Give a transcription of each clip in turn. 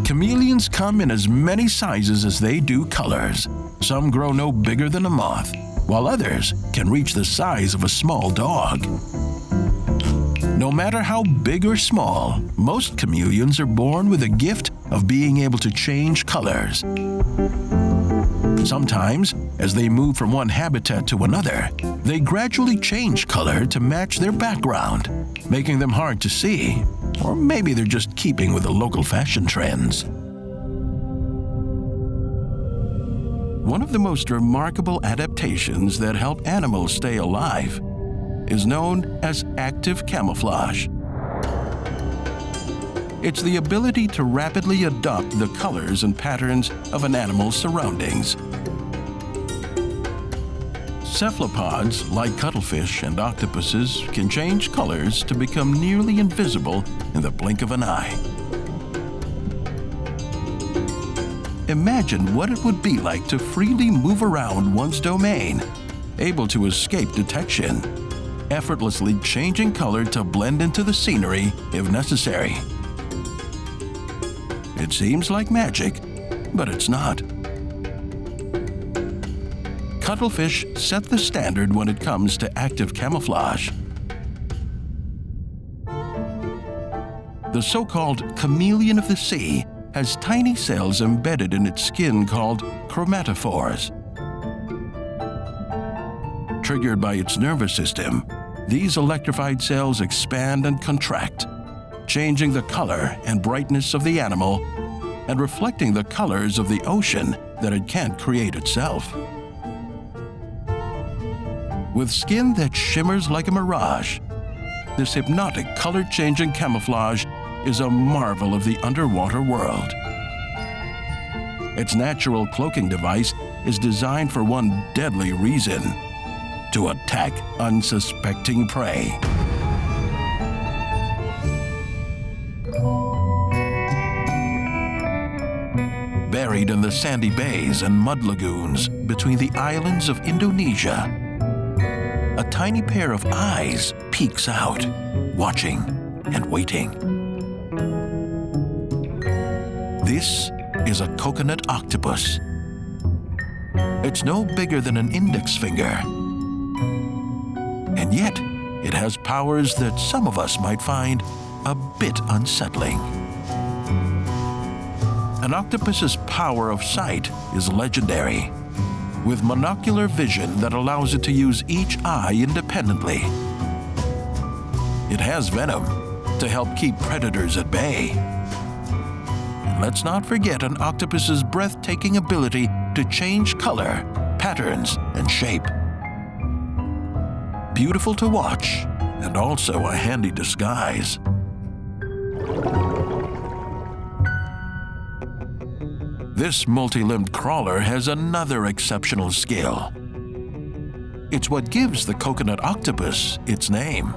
Chameleons come in as many sizes as they do colors. Some grow no bigger than a moth, while others can reach the size of a small dog. No matter how big or small, most chameleons are born with a gift of being able to change colors. Sometimes, as they move from one habitat to another, they gradually change color to match their background, making them hard to see. Or maybe they're just keeping with the local fashion trends. One of the most remarkable adaptations that help animals stay alive is known as active camouflage. It's the ability to rapidly adopt the colors and patterns of an animal's surroundings. Cephalopods, like cuttlefish and octopuses, can change colors to become nearly invisible in the blink of an eye. Imagine what it would be like to freely move around one's domain, able to escape detection, effortlessly changing color to blend into the scenery if necessary. It seems like magic, but it's not. Cuttlefish set the standard when it comes to active camouflage. The so-called chameleon of the sea has tiny cells embedded in its skin called chromatophores. Triggered by its nervous system, these electrified cells expand and contract, changing the color and brightness of the animal and reflecting the colors of the ocean that it can't create itself. With skin that shimmers like a mirage, this hypnotic color-changing camouflage is a marvel of the underwater world. Its natural cloaking device is designed for one deadly reason: to attack unsuspecting prey. Buried in the sandy bays and mud lagoons between the islands of Indonesia, a tiny pair of eyes peeks out, watching and waiting. This is a coconut octopus. It's no bigger than an index finger. And yet, it has powers that some of us might find a bit unsettling. An octopus's power of sight is legendary, with monocular vision that allows it to use each eye independently. It has venom to help keep predators at bay. And let's not forget an octopus's breathtaking ability to change color, patterns, and shape. Beautiful to watch, and also a handy disguise. This multi-limbed crawler has another exceptional skill. It's what gives the coconut octopus its name.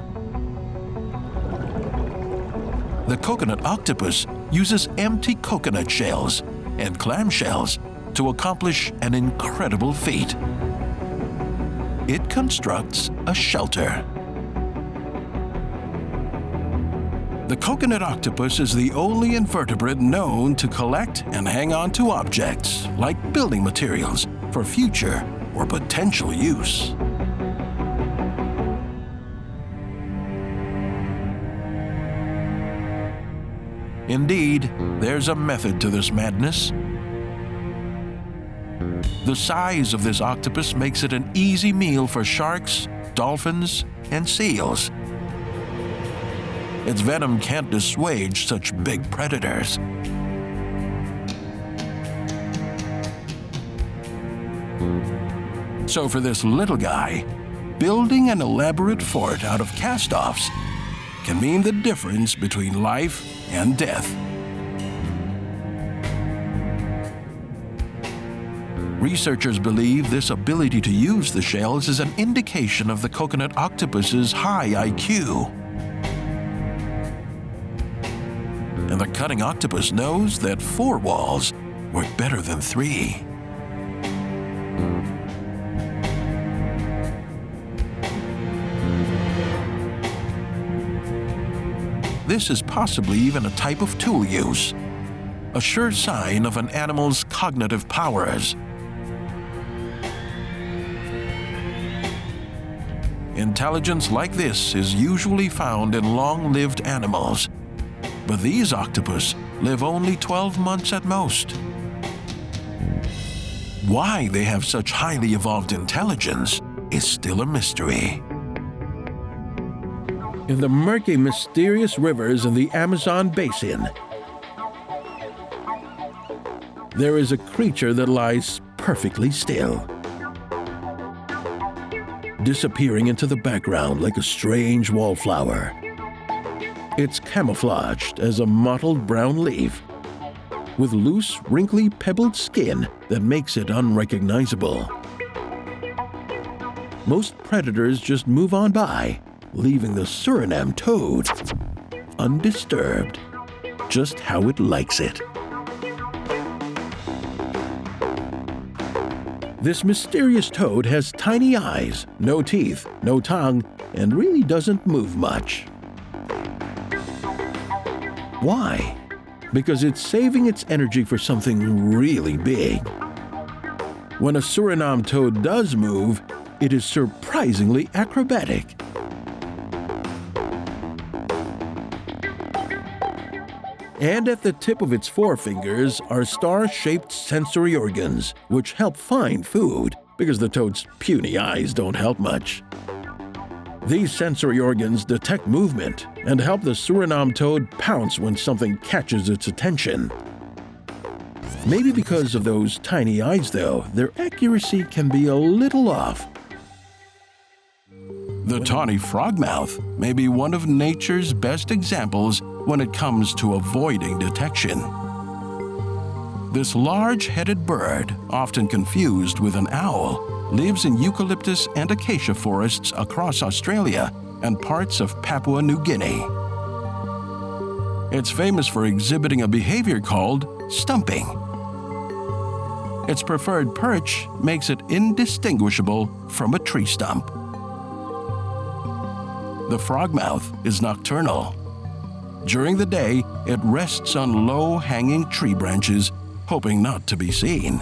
The coconut octopus uses empty coconut shells and clam shells to accomplish an incredible feat. It constructs a shelter. The coconut octopus is the only invertebrate known to collect and hang on to objects, like building materials, for future or potential use. Indeed, there's a method to this madness. The size of this octopus makes it an easy meal for sharks, dolphins, and seals. Its venom can't dissuade such big predators. So for this little guy, building an elaborate fort out of cast-offs can mean the difference between life and death. Researchers believe this ability to use the shells is an indication of the coconut octopus's high IQ. And the cunning octopus knows that 4 walls work better than 3. This is possibly even a type of tool use. a sure sign of an animal's cognitive powers. Intelligence like this is usually found in long-lived animals, but these octopus live only 12 months at most. Why they have such highly evolved intelligence is still a mystery. In the murky, mysterious rivers in the Amazon basin, there is a creature that lies perfectly still, disappearing into the background like a strange wallflower. It's camouflaged as a mottled brown leaf, with loose, wrinkly, pebbled skin that makes it unrecognizable. Most predators just move on by, leaving the Suriname toad undisturbed, just how it likes it. This mysterious toad has tiny eyes, no teeth, no tongue, and really doesn't move much. Why? Because it's saving its energy for something really big. When a Suriname toad does move, it is surprisingly acrobatic. And at the tip of its forefingers are star-shaped sensory organs, which help find food, because the toad's puny eyes don't help much. These sensory organs detect movement and help the Suriname toad pounce when something catches its attention. Maybe because of those tiny eyes, though, their accuracy can be a little off. The tawny frogmouth may be one of nature's best examples when it comes to avoiding detection. This large-headed bird, often confused with an owl, lives in eucalyptus and acacia forests across Australia and parts of Papua New Guinea. It's famous for exhibiting a behavior called stumping. Its preferred perch makes it indistinguishable from a tree stump. The frogmouth is nocturnal. During the day, it rests on low-hanging tree branches, hoping not to be seen.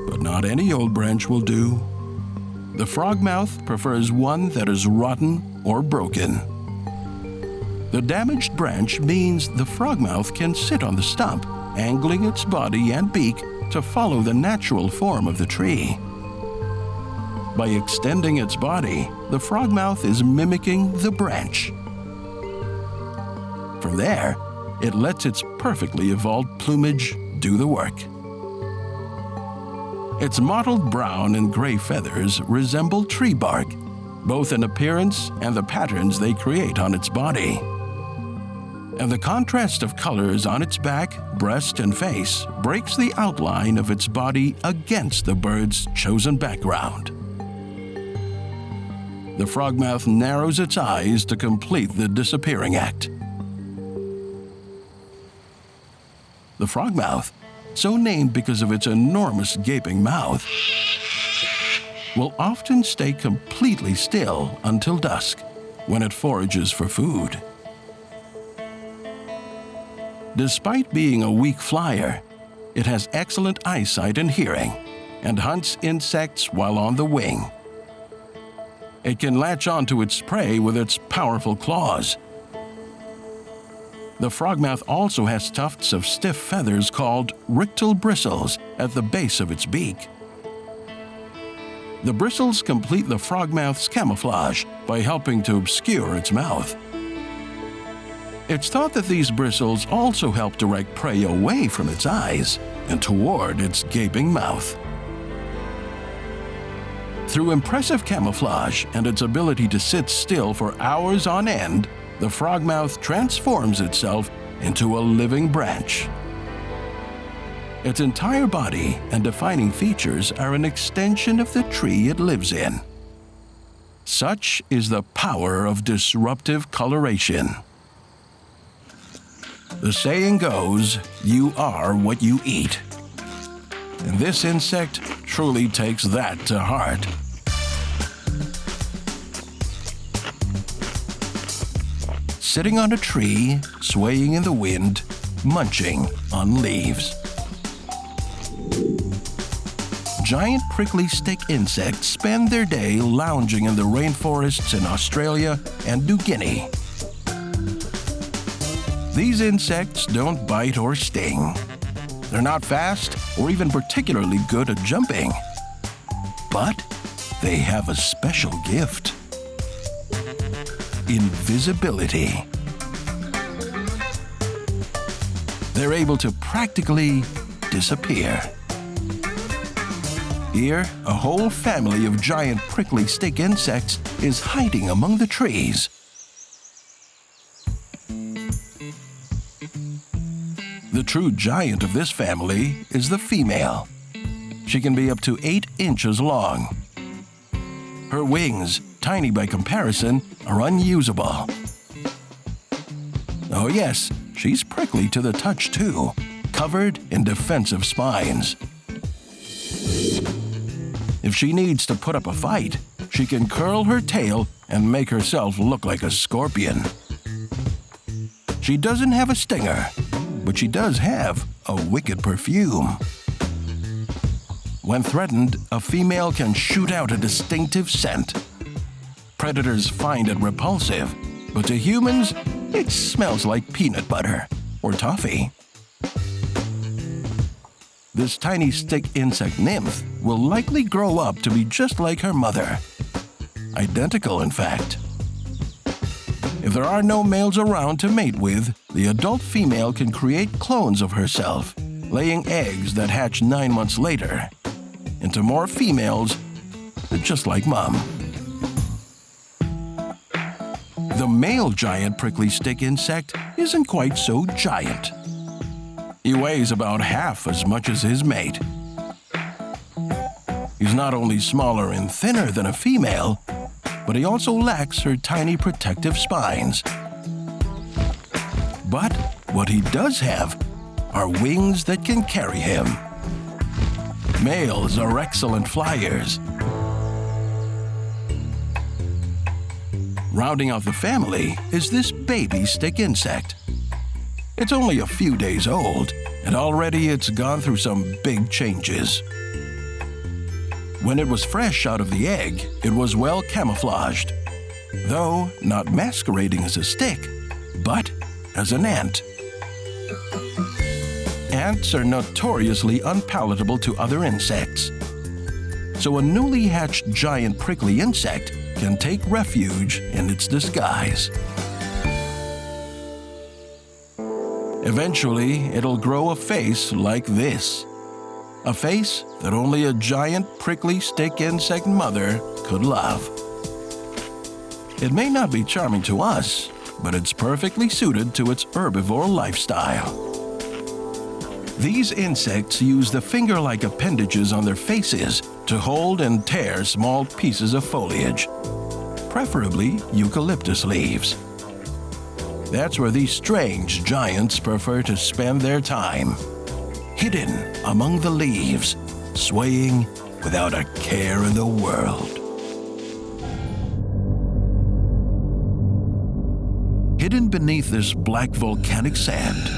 But not any old branch will do. The frogmouth prefers one that is rotten or broken. The damaged branch means the frogmouth can sit on the stump, angling its body and beak to follow the natural form of the tree. By extending its body, the frogmouth is mimicking the branch. From there, it lets its perfectly evolved plumage do the work. Its mottled brown and gray feathers resemble tree bark, both in appearance and the patterns they create on its body. And the contrast of colors on its back, breast, and face breaks the outline of its body against the bird's chosen background. The frogmouth narrows its eyes to complete the disappearing act. The frogmouth, so named because of its enormous gaping mouth, will often stay completely still until dusk, when it forages for food. Despite being a weak flyer, it has excellent eyesight and hearing, and hunts insects while on the wing. It can latch onto its prey with its powerful claws. The frogmouth also has tufts of stiff feathers called rictal bristles at the base of its beak. The bristles complete the frogmouth's camouflage by helping to obscure its mouth. It's thought that these bristles also help direct prey away from its eyes and toward its gaping mouth. Through impressive camouflage and its ability to sit still for hours on end, the frogmouth transforms itself into a living branch. Its entire body and defining features are an extension of the tree it lives in. Such is the power of disruptive coloration. The saying goes, "You are what you eat." And this insect truly takes that to heart. Sitting on a tree, swaying in the wind, munching on leaves. Giant prickly stick insects spend their day lounging in the rainforests in Australia and New Guinea. These insects don't bite or sting. They're not fast or even particularly good at jumping. But they have a special gift: invisibility. They're able to practically disappear. Here, a whole family of giant prickly stick insects is hiding among the trees. The true giant of this family is the female. She can be up to 8 inches long. Her wings, tiny by comparison, are unusable. Oh yes, she's prickly to the touch too, covered in defensive spines. If she needs to put up a fight, she can curl her tail and make herself look like a scorpion. She doesn't have a stinger, but she does have a wicked perfume. When threatened, a female can shoot out a distinctive scent. Predators find it repulsive, but to humans, it smells like peanut butter or toffee. This tiny stick insect nymph will likely grow up to be just like her mother. Identical, in fact. If there are no males around to mate with, the adult female can create clones of herself, laying eggs that hatch 9 months later into more females, just like Mom. The male giant prickly stick insect isn't quite so giant. He weighs about half as much as his mate. He's not only smaller and thinner than a female, but he also lacks her tiny protective spines. But what he does have are wings that can carry him. Males are excellent flyers. Rounding out the family is this baby stick insect. It's only a few days old, and already it's gone through some big changes. When it was fresh out of the egg, it was well camouflaged, though not masquerading as a stick, but as an ant. Ants are notoriously unpalatable to other insects, so a newly hatched giant prickly insect can take refuge in its disguise. Eventually, it'll grow a face like this. A face that only a giant prickly stick insect mother could love. It may not be charming to us, but it's perfectly suited to its herbivore lifestyle. These insects use the finger-like appendages on their faces to hold and tear small pieces of foliage, preferably eucalyptus leaves. That's where these strange giants prefer to spend their time, hidden among the leaves, swaying without a care in the world. Hidden beneath this black volcanic sand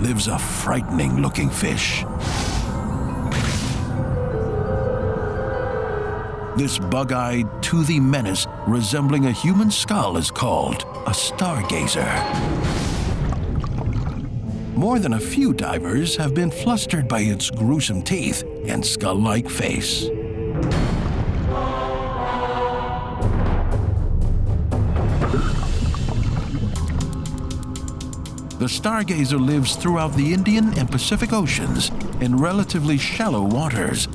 lives a frightening-looking fish. This bug-eyed, toothy menace resembling a human skull is called a stargazer. More than a few divers have been flustered by its gruesome teeth and skull-like face. The stargazer lives throughout the Indian and Pacific Oceans in relatively shallow waters,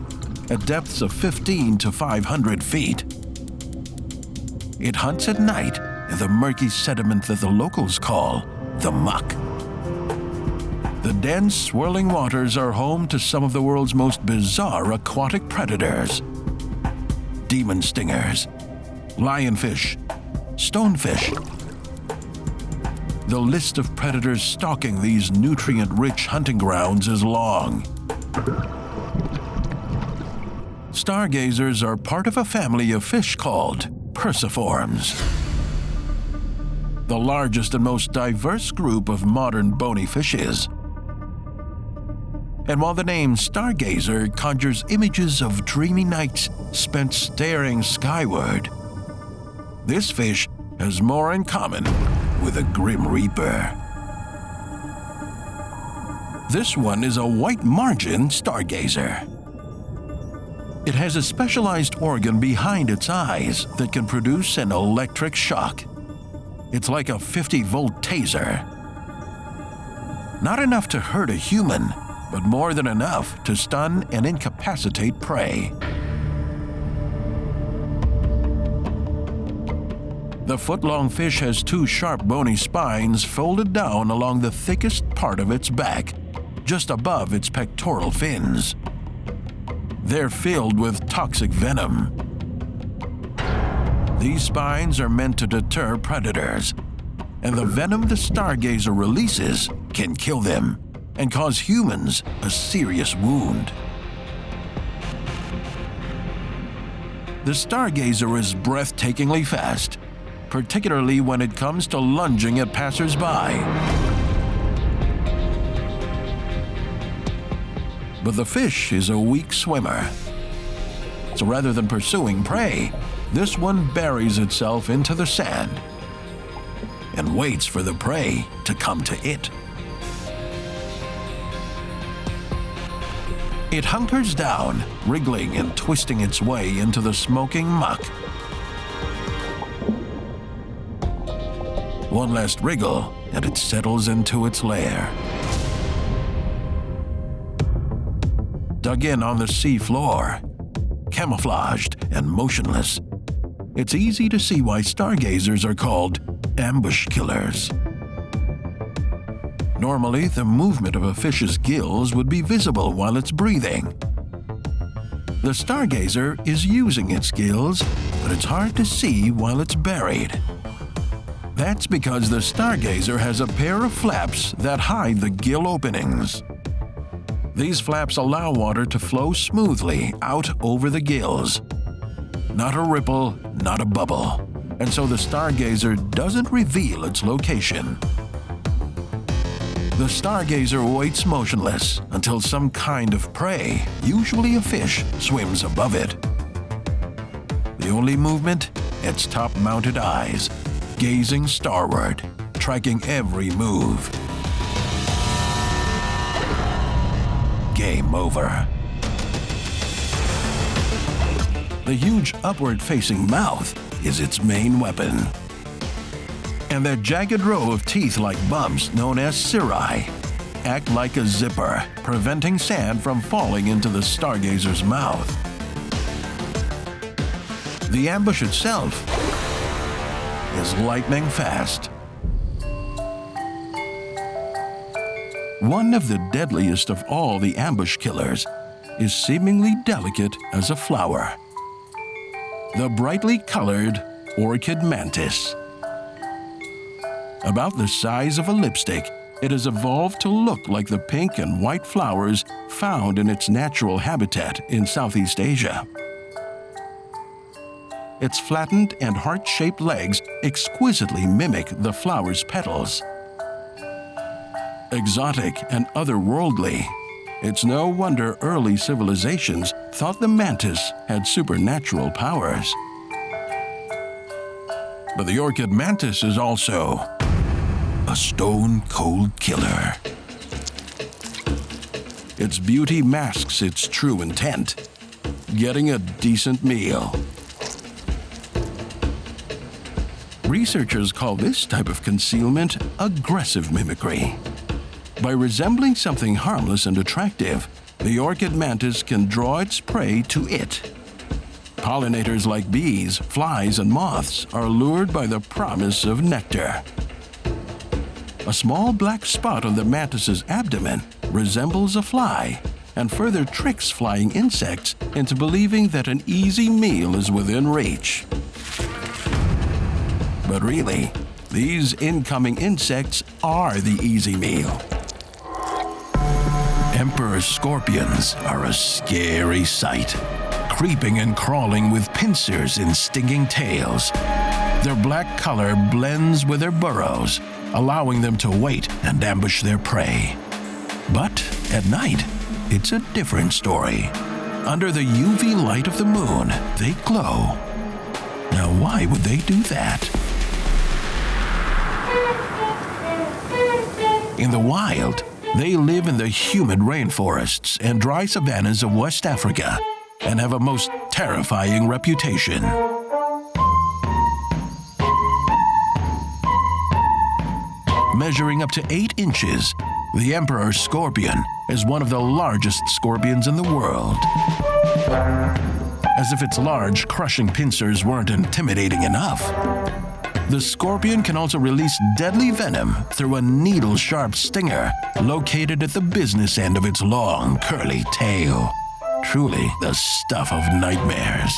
at depths of 15 to 500 feet. It hunts at night in the murky sediment that the locals call the muck. The dense, swirling waters are home to some of the world's most bizarre aquatic predators: demon stingers, lionfish, stonefish. The list of predators stalking these nutrient-rich hunting grounds is long. Stargazers are part of a family of fish called perciforms. the largest and most diverse group of modern bony fishes. And while the name stargazer conjures images of dreamy nights spent staring skyward, this fish has more in common with a grim reaper. This one is a white margin stargazer. It has a specialized organ behind its eyes that can produce an electric shock. It's like a 50-volt taser. Not enough to hurt a human, but more than enough to stun and incapacitate prey. The foot-long fish has two sharp bony spines folded down along the thickest part of its back, just above its pectoral fins. They're filled with toxic venom. These spines are meant to deter predators, and the venom the stargazer releases can kill them and cause humans a serious wound. The stargazer is breathtakingly fast, particularly when it comes to lunging at passers-by. But the fish is a weak swimmer. So rather than pursuing prey, this one buries itself into the sand and waits for the prey to come to it. It hunkers down, wriggling and twisting its way into the smoking muck. One last wriggle, and it settles into its lair. Dug in on the sea floor, camouflaged and motionless, it's easy to see why stargazers are called ambush killers. Normally, the movement of a fish's gills would be visible while it's breathing. The stargazer is using its gills, but it's hard to see while it's buried. That's because the stargazer has a pair of flaps that hide the gill openings. These flaps allow water to flow smoothly out over the gills. Not a ripple, not a bubble, and so the stargazer doesn't reveal its location. The stargazer waits motionless until some kind of prey, usually a fish, swims above it. The only movement? Its top-mounted eyes, gazing starward, tracking every move. Game over. The huge upward-facing mouth is its main weapon. And that jagged row of teeth like bumps known as cirri act like a zipper, preventing sand from falling into the stargazer's mouth. The ambush itself is lightning fast. One of the deadliest of all the ambush killers is seemingly delicate as a flower. The brightly colored orchid mantis. About the size of a lipstick, it has evolved to look like the pink and white flowers found in its natural habitat in Southeast Asia. Its flattened and heart-shaped legs exquisitely mimic the flower's petals. Exotic and otherworldly, it's no wonder early civilizations thought the mantis had supernatural powers. But the orchid mantis is also a stone-cold killer. Its beauty masks its true intent: getting a decent meal. Researchers call this type of concealment aggressive mimicry. By resembling something harmless and attractive, the orchid mantis can draw its prey to it. Pollinators like bees, flies, and moths are lured by the promise of nectar. A small black spot on the mantis's abdomen resembles a fly and further tricks flying insects into believing that an easy meal is within reach. But really, these incoming insects are the easy meal. Emperor scorpions are a scary sight, creeping and crawling with pincers and stinging tails. Their black color blends with their burrows, allowing them to wait and ambush their prey. But at night, it's a different story. Under the UV light of the moon, they glow. Now, why would they do that? In the wild, they live in the humid rainforests and dry savannas of West Africa and have a most terrifying reputation. Measuring up to 8 inches, the emperor scorpion is one of the largest scorpions in the world. As if its large, crushing pincers weren't intimidating enough, the scorpion can also release deadly venom through a needle-sharp stinger located at the business end of its long, curly tail. Truly the stuff of nightmares.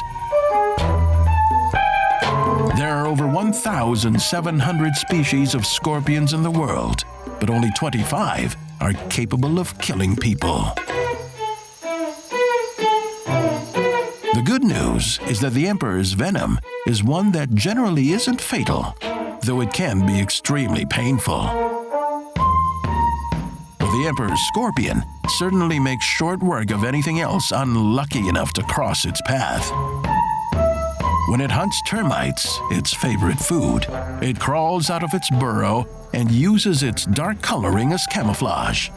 There are over 1,700 species of scorpions in the world, but only 25 are capable of killing people. The good news is that the emperor's venom is one that generally isn't fatal, though it can be extremely painful. But the emperor's scorpion certainly makes short work of anything else unlucky enough to cross its path. When it hunts termites, its favorite food, it crawls out of its burrow and uses its dark coloring as camouflage.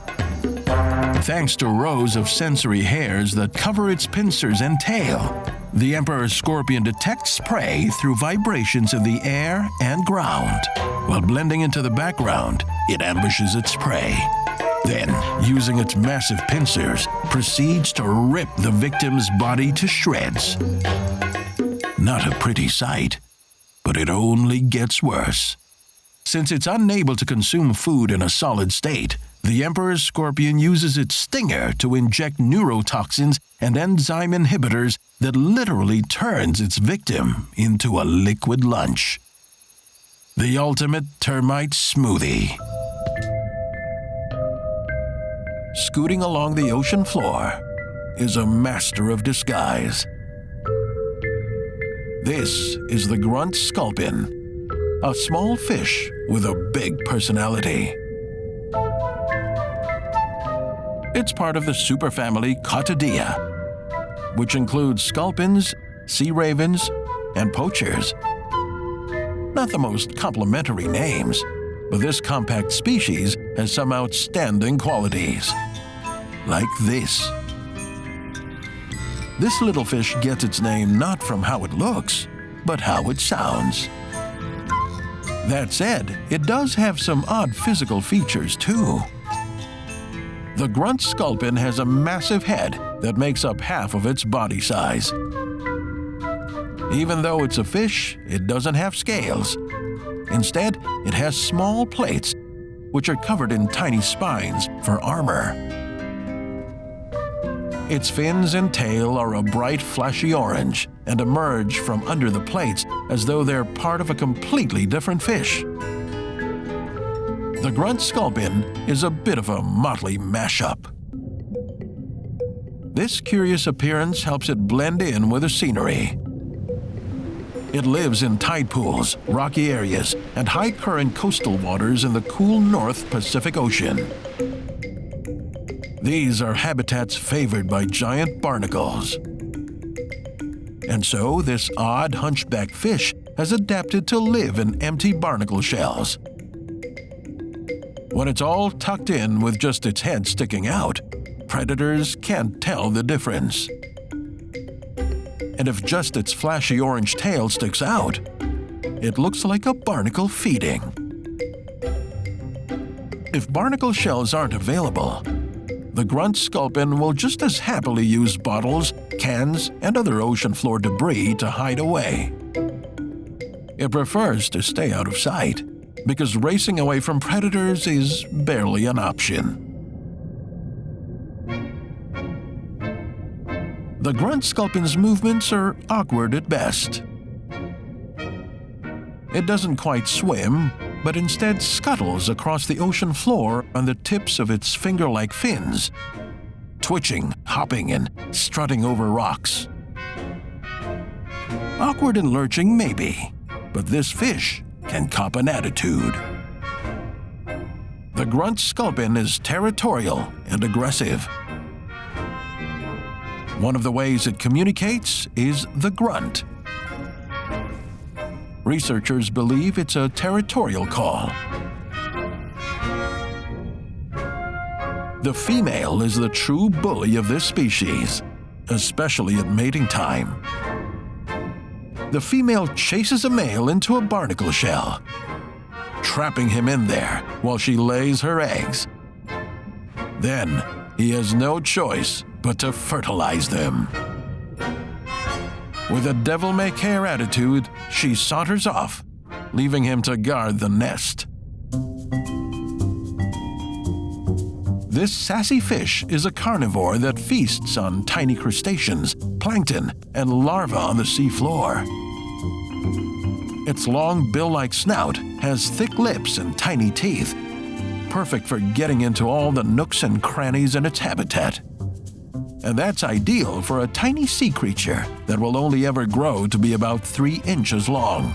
Thanks to rows of sensory hairs that cover its pincers and tail, the emperor scorpion detects prey through vibrations in the air and ground. While blending into the background, it ambushes its prey. Then, using its massive pincers, proceeds to rip the victim's body to shreds. Not a pretty sight, but it only gets worse. Since it's unable to consume food in a solid state, the emperor's scorpion uses its stinger to inject neurotoxins and enzyme inhibitors that literally turns its victim into a liquid lunch. The ultimate termite smoothie. Scooting along the ocean floor is a master of disguise. This is the grunt sculpin, a small fish with a big personality. It's part of the superfamily Cotidae, which includes sculpins, sea ravens, and poachers. Not the most complimentary names, but this compact species has some outstanding qualities. Like this. This little fish gets its name not from how it looks, but how it sounds. That said, it does have some odd physical features too. The grunt sculpin has a massive head that makes up half of its body size. Even though it's a fish, it doesn't have scales. Instead, it has small plates, which are covered in tiny spines for armor. Its fins and tail are a bright, flashy orange and emerge from under the plates as though they're part of a completely different fish. The grunt sculpin is a bit of a motley mashup. This curious appearance helps it blend in with the scenery. It lives in tide pools, rocky areas, and high-current coastal waters in the cool North Pacific Ocean. These are habitats favored by giant barnacles. And so this odd hunchback fish has adapted to live in empty barnacle shells. When it's all tucked in with just its head sticking out, predators can't tell the difference. And if just its flashy orange tail sticks out, it looks like a barnacle feeding. If barnacle shells aren't available, the grunt sculpin will just as happily use bottles, cans, and other ocean floor debris to hide away. It prefers to stay out of sight, because racing away from predators is barely an option. The grunt sculpin's movements are awkward at best. It doesn't quite swim, but instead scuttles across the ocean floor on the tips of its finger-like fins, twitching, hopping, and strutting over rocks. Awkward and lurching, maybe, but this fish can cop an attitude. The grunt sculpin is territorial and aggressive. One of the ways it communicates is the grunt. Researchers believe it's a territorial call. The female is the true bully of this species, especially at mating time. The female chases a male into a barnacle shell, trapping him in there while she lays her eggs. Then he has no choice but to fertilize them. With a devil-may-care attitude, she saunters off, leaving him to guard the nest. This sassy fish is a carnivore that feasts on tiny crustaceans, plankton, and larvae on the seafloor. Its long bill-like snout has thick lips and tiny teeth, perfect for getting into all the nooks and crannies in its habitat. And that's ideal for a tiny sea creature that will only ever grow to be about 3 inches long.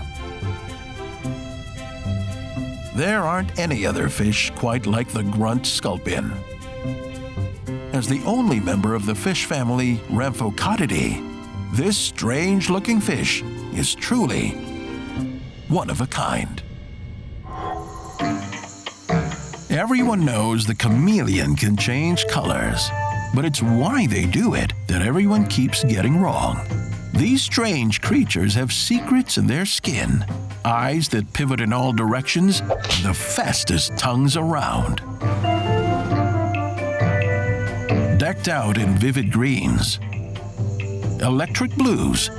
There aren't any other fish quite like the grunt sculpin. As the only member of the fish family Rhamphocottidae, this strange-looking fish is truly one of a kind. Everyone knows the chameleon can change colors, but it's why they do it that everyone keeps getting wrong. These strange creatures have secrets in their skin, eyes that pivot in all directions, and the fastest tongues around. Decked out in vivid greens, electric blues,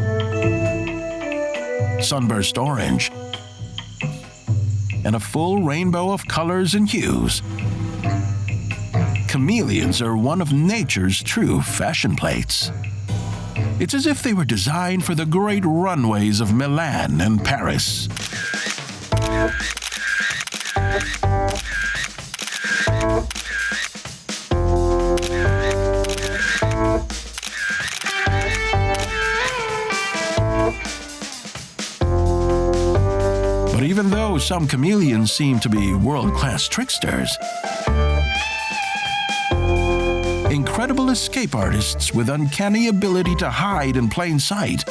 sunburst orange, and a full rainbow of colors and hues, chameleons are one of nature's true fashion plates. It's as if they were designed for the great runways of Milan and Paris. But even though some chameleons seem to be world-class tricksters, incredible escape artists with uncanny ability to hide in plain sight,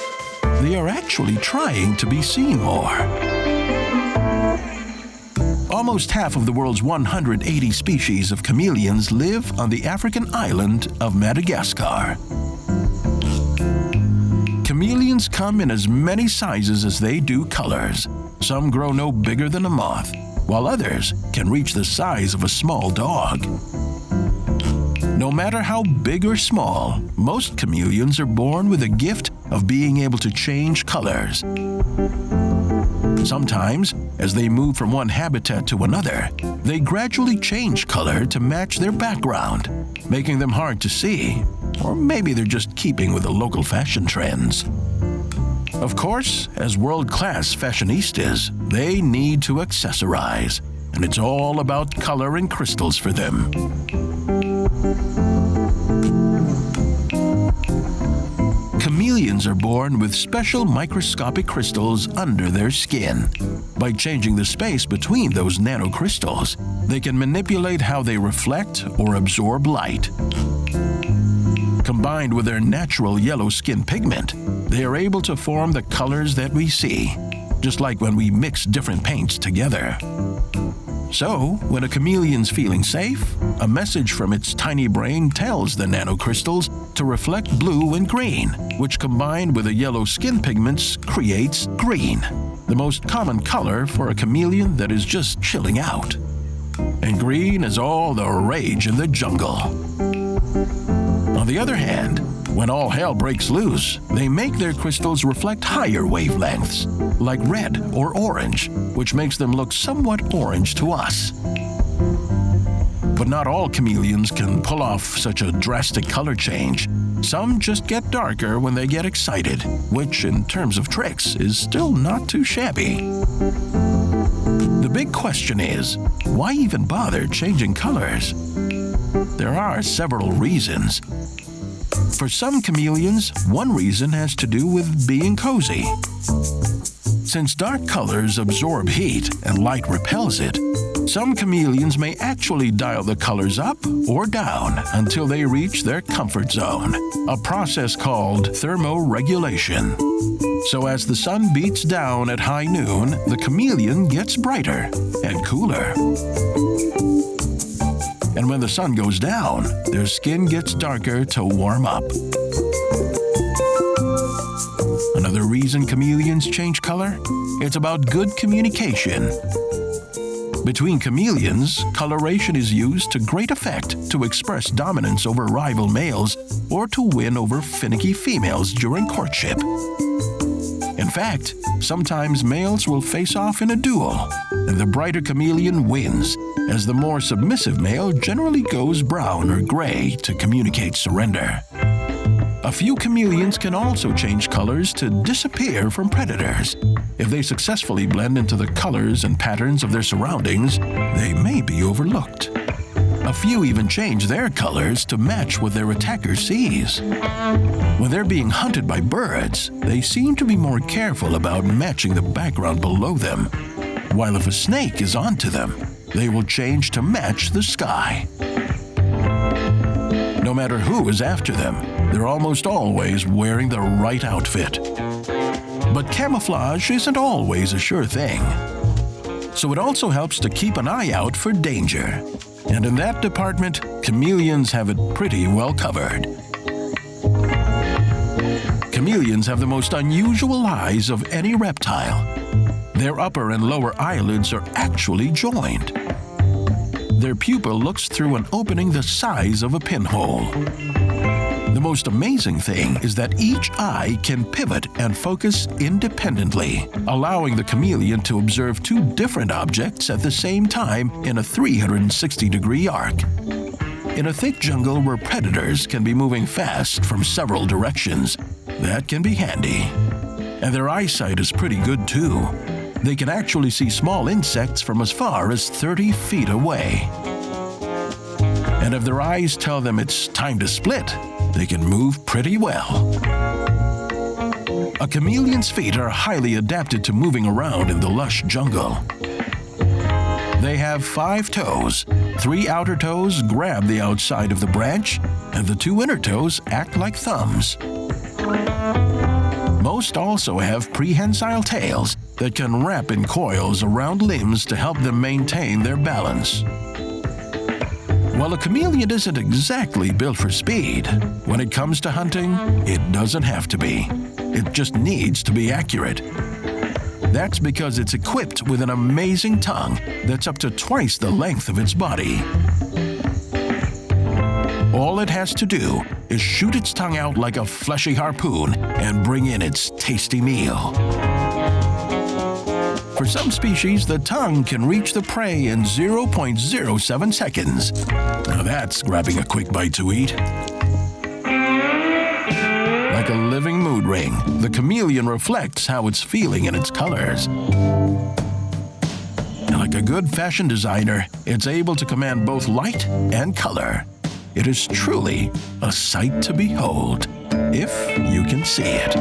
they are actually trying to be seen more. Almost half of the world's 180 species of chameleons live on the African island of Madagascar. Chameleons come in as many sizes as they do colors. Some grow no bigger than a moth, while others can reach the size of a small dog. No matter how big or small, most chameleons are born with a gift of being able to change colors. Sometimes, as they move from one habitat to another, they gradually change color to match their background, making them hard to see. Or maybe they're just keeping with the local fashion trends. Of course, as world-class fashionistas, they need to accessorize, and it's all about color and crystals for them. Chameleons are born with special microscopic crystals under their skin. By changing the space between those nanocrystals, they can manipulate how they reflect or absorb light. Combined with their natural yellow skin pigment, they are able to form the colors that we see, just like when we mix different paints together. So, when a chameleon's feeling safe, a message from its tiny brain tells the nanocrystals to reflect blue and green, which combined with the yellow skin pigments creates green, the most common color for a chameleon that is just chilling out. And green is all the rage in the jungle. On the other hand, when all hell breaks loose, they make their crystals reflect higher wavelengths, like red or orange, which makes them look somewhat orange to us. But not all chameleons can pull off such a drastic color change. Some just get darker when they get excited, which in terms of tricks is still not too shabby. The big question is, why even bother changing colors? There are several reasons. For some chameleons, one reason has to do with being cozy. Since dark colors absorb heat and light repels it, some chameleons may actually dial the colors up or down until they reach their comfort zone, a process called thermoregulation. So as the sun beats down at high noon, the chameleon gets brighter and cooler. And when the sun goes down, their skin gets darker to warm up. Another reason chameleons change color? It's about good communication. Between chameleons, coloration is used to great effect to express dominance over rival males or to win over finicky females during courtship. In fact, sometimes males will face off in a duel, and the brighter chameleon wins, as the more submissive male generally goes brown or gray to communicate surrender. A few chameleons can also change colors to disappear from predators. If they successfully blend into the colors and patterns of their surroundings, they may be overlooked. A few even change their colors to match what their attacker sees. When they're being hunted by birds, they seem to be more careful about matching the background below them. While if a snake is onto them, they will change to match the sky. No matter who is after them, they're almost always wearing the right outfit. But camouflage isn't always a sure thing. So it also helps to keep an eye out for danger. And in that department, chameleons have it pretty well covered. Chameleons have the most unusual eyes of any reptile. Their upper and lower eyelids are actually joined. Their pupil looks through an opening the size of a pinhole. The most amazing thing is that each eye can pivot and focus independently, allowing the chameleon to observe two different objects at the same time in a 360-degree arc. In a thick jungle where predators can be moving fast from several directions, that can be handy. And their eyesight is pretty good too. They can actually see small insects from as far as 30 feet away. And if their eyes tell them it's time to split, they can move pretty well. A chameleon's feet are highly adapted to moving around in the lush jungle. They have 5 toes. 3 outer toes grab the outside of the branch, and the 2 inner toes act like thumbs. Most also have prehensile tails that can wrap in coils around limbs to help them maintain their balance. While a chameleon isn't exactly built for speed, when it comes to hunting, it doesn't have to be. It just needs to be accurate. That's because it's equipped with an amazing tongue that's up to twice the length of its body. All it has to do is shoot its tongue out like a fleshy harpoon and bring in its tasty meal. For some species, the tongue can reach the prey in 0.07 seconds. Now that's grabbing a quick bite to eat. Like a living mood ring, the chameleon reflects how it's feeling in its colors. And like a good fashion designer, it's able to command both light and color. It is truly a sight to behold, if you can see it.